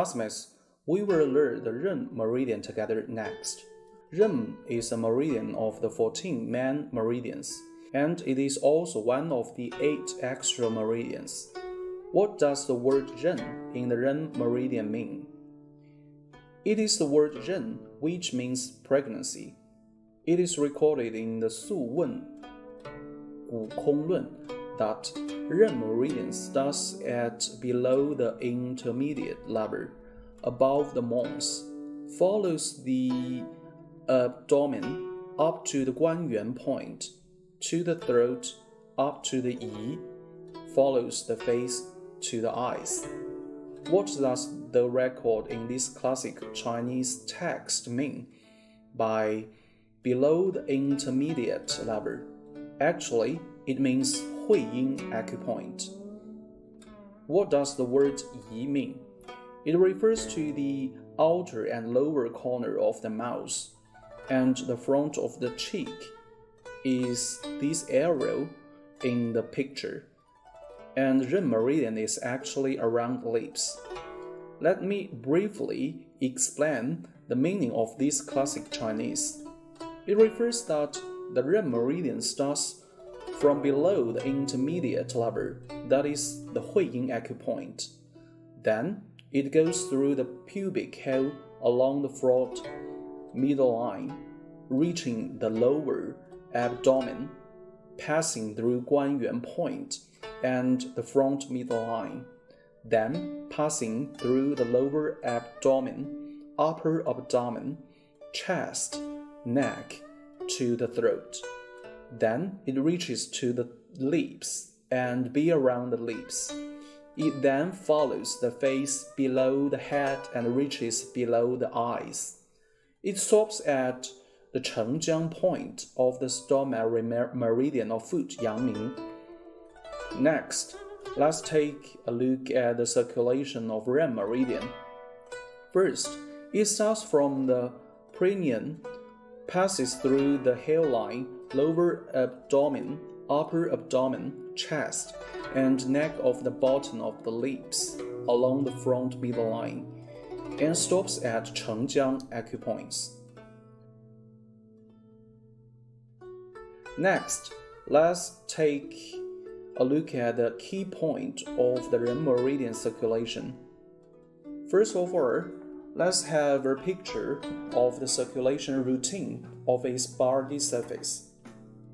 Classmates, we will learn the Ren meridian together next. Ren is a meridian of the 14 main meridians, and it is also one of the 8 extra meridians. What does the word Ren in the Ren meridian mean? It is the word Ren, which means pregnancy. It is recorded in the Su Wen, Gu Kong Lun, that Ren meridian starts at below the intermediate level, above the mons, follows the abdomen up to the Guanyuan point, to the throat, up to the Yi, follows the face to the eyes. What does the record in this classic Chinese text mean by below the intermediate level? Actually, it means Huiyin acupoint. What does the word Yi mean? It refers to the outer and lower corner of the mouth, and the front of the cheek is this area in the picture. And Ren meridian is actually around the lips. Let me briefly explain the meaning of this classic Chinese. It refers that the Ren meridian starts from below the intermediate level, that is the Huiyin acupoint. Then it goes through the pubic hair along the front middle line, reaching the lower abdomen, passing through Guanyuan point and the front middle line, then passing through the lower abdomen, upper abdomen, chest, neck, to the throat. Then it reaches to the lips and be around the lips. It then follows the face below the head and reaches below the eyes. It stops at the Chengjiang point of the stormary meridian of foot Yangming. Next, let's take a look at the circulation of Ren meridian. First, it starts from the perineum, passes through the hairline, lower abdomen, upper abdomen, chest, and neck of the bottom of the lips along the front middle line, and stops at Chengjiang acupoints. Next, let's take a look at the key point of the Ren meridian circulation. First of all, let's have a picture of the circulation routine of its body surface.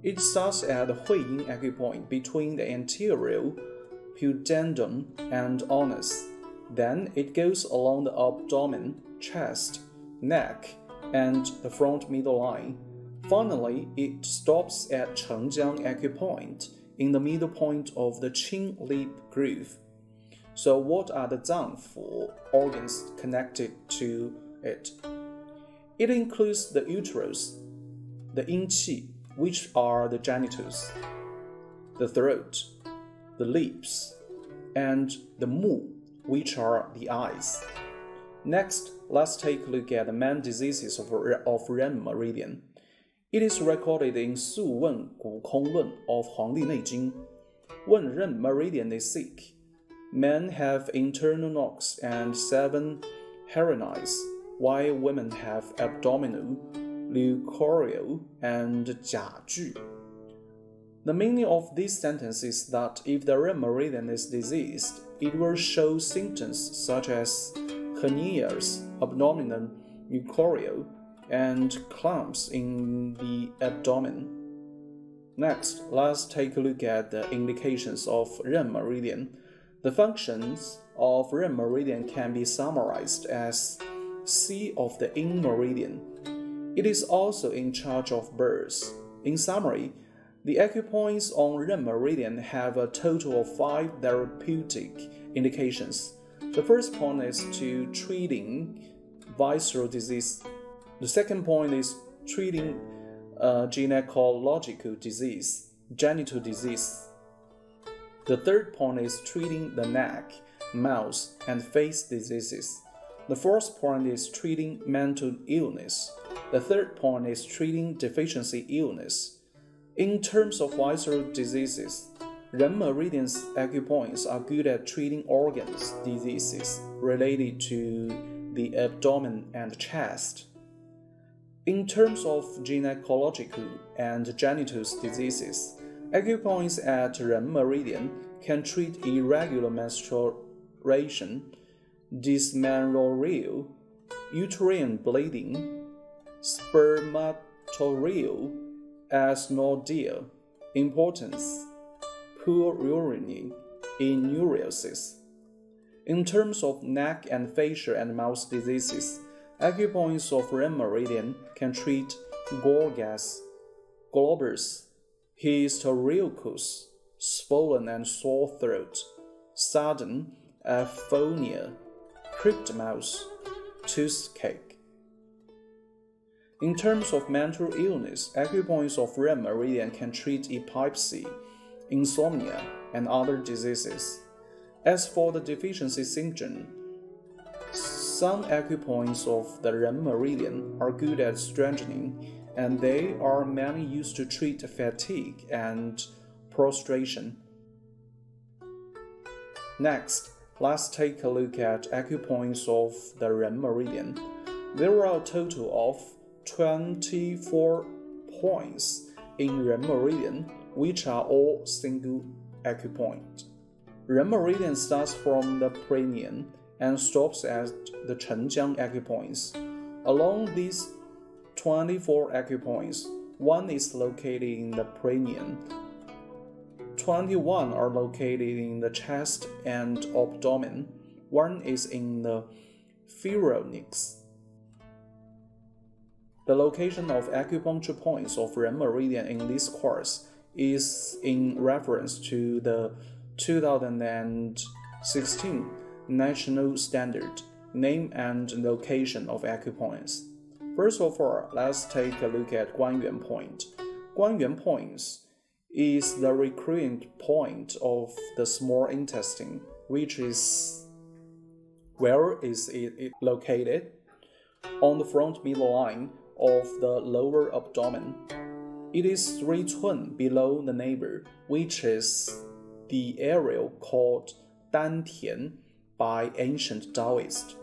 It starts at the Huiyin acupoint between the anterior pudendum and anus. Then it goes along the abdomen, chest, neck, and the front middle line. Finally, it stops at Chengjiang acupoint in the middle point of the chin lip groove. So what are the Zangfu organs connected to it? It includes the uterus, the Yingqi, which are the genitals, the throat, the lips, and the mu, which are the eyes. Next, let's take a look at the main diseases of Ren meridian. It is recorded in Su Wen Gu Kong Lun of Huangdi Neijing. When Ren meridian is sick, men have internal knocks and 7 hernias, while women have abdominal, leucorial, and jiaju. The meaning of this sentence is that if the Ren meridian is diseased, it will show symptoms such as hernias, abdominal, leucorial, and clumps in the abdomen. Next, let's take a look at the indications of Ren meridian. The functions of Ren meridian can be summarized as C of the Yin meridian. It is also in charge of birth. In summary, the acupoints on Ren meridian have a total of 5 therapeutic indications. The first point is to treating visceral disease. The second point is treating gynecological disease, genital disease. The third point is treating the neck, mouth, and face diseases. The fourth point is treating mental illness. The third point is treating deficiency illness. In terms of visceral diseases, Ren meridian's acupoints are good at treating organs diseases related to the abdomen and chest. In terms of gynecological and genital diseases, acupoints at Ren meridian can treat irregular menstruation, dysmenorrhea, uterine bleeding, spermatorrhea, acinorrhea, impotence, poor urinary, enuresis. In terms of neck and facial and mouth diseases, acupoints of Ren meridian can treat gorgas, globus, hysteriosus, swollen and sore throat, sudden aphonia, crypt mouth, toothache. In terms of mental illness, acupoints of Ren meridian can treat epilepsy, insomnia, and other diseases. As for the deficiency syndrome, some acupoints of the Ren meridian are good at strengthening, and they are mainly used to treat fatigue and prostration. Next, let's take a look at acupoints of the Ren meridian. There are a total of 24 points in Ren meridian, which are all single acupoint. Ren meridian starts from the perineum and stops at the Chenjiang acupoints. Along these 24 acupoints, one is located in the perineum, 21 are located in the chest and abdomen, one is in the pharynx. The location of acupuncture points of Ren meridian in this course is in reference to the 2016 National Standard, Name and Location of Acupoints. First of all, let's take a look at Guanyuan Point. Guanyuan Points is the recurrent point of the small intestine, which is where is it located? On the front middle line of the lower abdomen. It is 3 cun below the navel, which is the area called Dantian by ancient Taoists.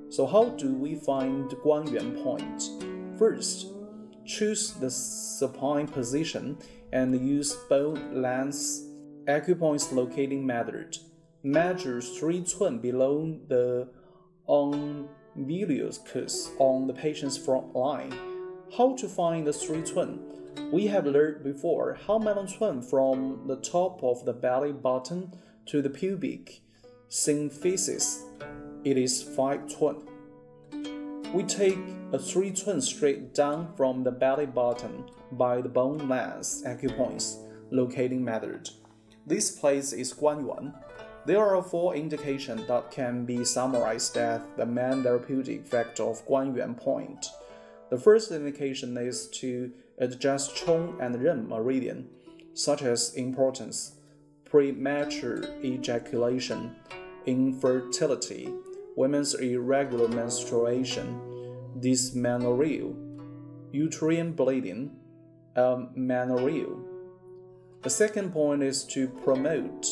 So how do we find Guanyuan Point? First, choose the supine position and use bone length acupoints locating method. Measure 3 cun below the umbilicus on the patient's front line. How to find the 3 cun? We have learned before how many cun from the top of the belly button to the pubic symphysis. It is 5 cun. We take a 3 cun straight down from the belly button by the bone length acupoints locating method. This place is Guanyuan. There are 4 indications that can be summarized as the main therapeutic effect of Guanyuan Point. The first indication is to adjust Chong and Ren meridian, such as impotence, premature ejaculation, infertility, women's irregular menstruation, dysmenorrhea, uterine bleeding, amenorrhea. The second point is to promote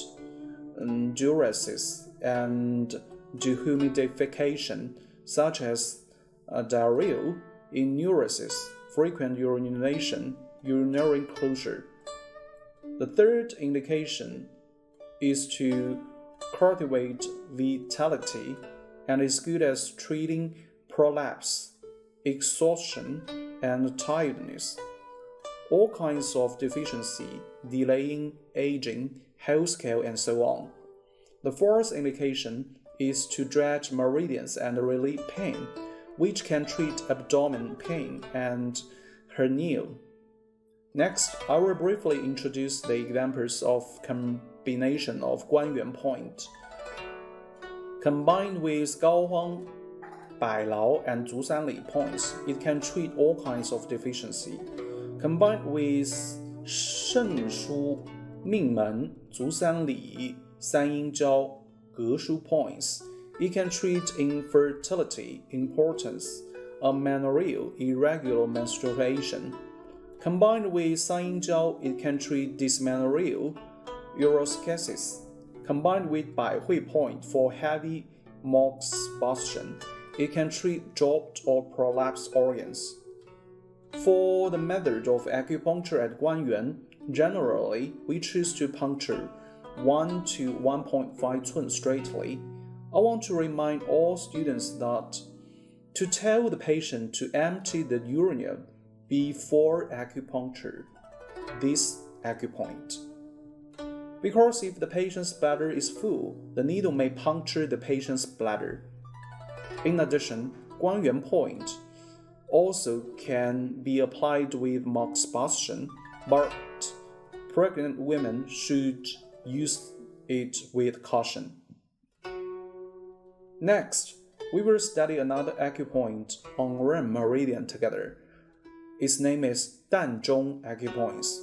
diuresis and dehumidification, such as diarrhea, enuresis, frequent urination, urinary closure. The third indication is to cultivate vitality and is good as treating prolapse, exhaustion, and tiredness. All kinds of deficiency, delaying aging, healthcare, and so on. The fourth indication is to dredge meridians and relieve pain, which can treat abdomen pain and hernia. Next, I will briefly introduce the examples of combination of Guanyuan Point. Combined with Gaohuang, Bailao, and Zhusanli points, it can treat all kinds of deficiency. Combined with Shenshu, Mingmen, Zhusanli, Sanyingjiao, Geshu points, it can treat infertility, impotence, amenorrhea, irregular menstruation. Combined with Sanyingjiao, it can treat dysmenorrhea, uroscesis. Combined with Bai Hui point for heavy moxibustion, it can treat dropped or prolapsed organs. For the method of acupuncture at Guanyuan, generally we choose to puncture 1 to 1.5 cun straightly. I want to remind all students that to tell the patient to empty the urina before acupuncture this acupoint. Because if the patient's bladder is full, the needle may puncture the patient's bladder. In addition, Guanyuan point also can be applied with moxibustion, but pregnant women should use it with caution. Next, we will study another acupoint on Ren meridian together. Its name is Danzhong acupoints.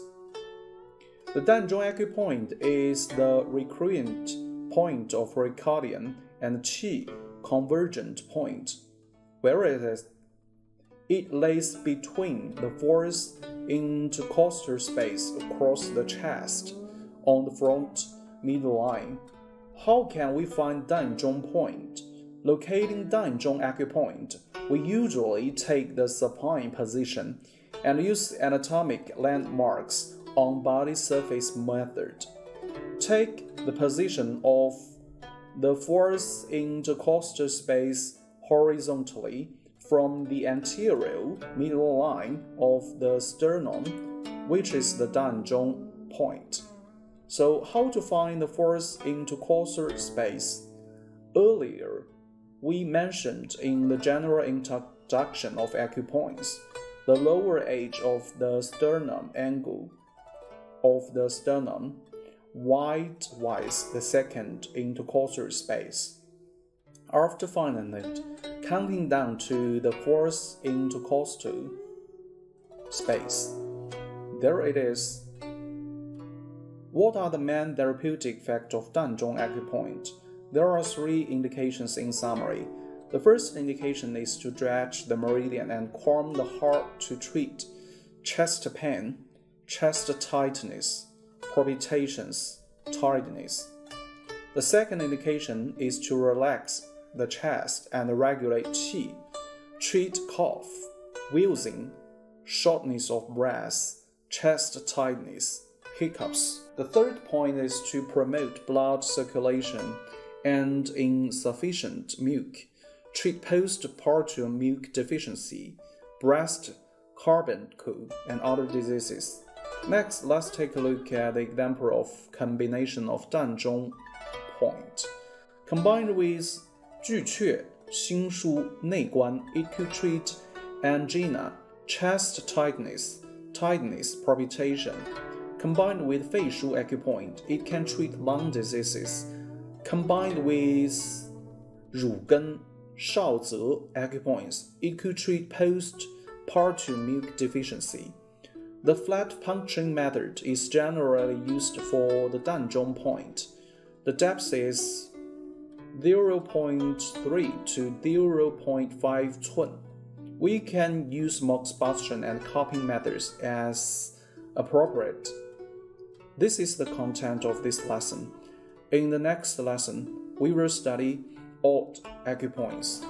The Danzhong acupoint is the recurrent point of pericardium and qi convergent point, whereas it lays between the fourth intercostal space across the chest on the front midline. How can we find Danzhong point? Locating Danzhong acupoint, we usually take the supine position and use anatomic landmarks on body surface method. Take the position of the fourth intercostal space horizontally from the anterior middle line of the sternum, which is the Danzhong point. So how to find the fourth intercostal space? Earlier, we mentioned in the general introduction of acupoints, the lower edge of the sternum angle of the sternum, widthwise the second intercostal space. After finding it, counting down to the fourth intercostal space. There it is. What are the main therapeutic effects of Danzhong acupoint? There are 3 indications in summary. The first indication is to dredge the meridian and calm the heart to treat chest pain, chest tightness, palpitations, tiredness. The second indication is to relax the chest and regulate qi, treat cough, wheezing, shortness of breath, chest tightness, hiccups. The third point is to promote blood circulation and insufficient milk, treat postpartum milk deficiency, breast carbuncle, and other diseases. Next, let's take a look at the example of combination of Danzhong point. Combined with 巨阙心枢内关, it could treat angina, chest tightness, palpitation. Combined with 肺腧 acupoint, it can treat lung diseases. Combined with 乳根 少泽 acupoints, it could treat postpartum milk deficiency. The flat puncturing method is generally used for the Danzhong point. The depth is 0.3 to 0.5 cun. We can use moxibustion and cupping methods as appropriate. This is the content of this lesson. In the next lesson, we will study odd acupoints.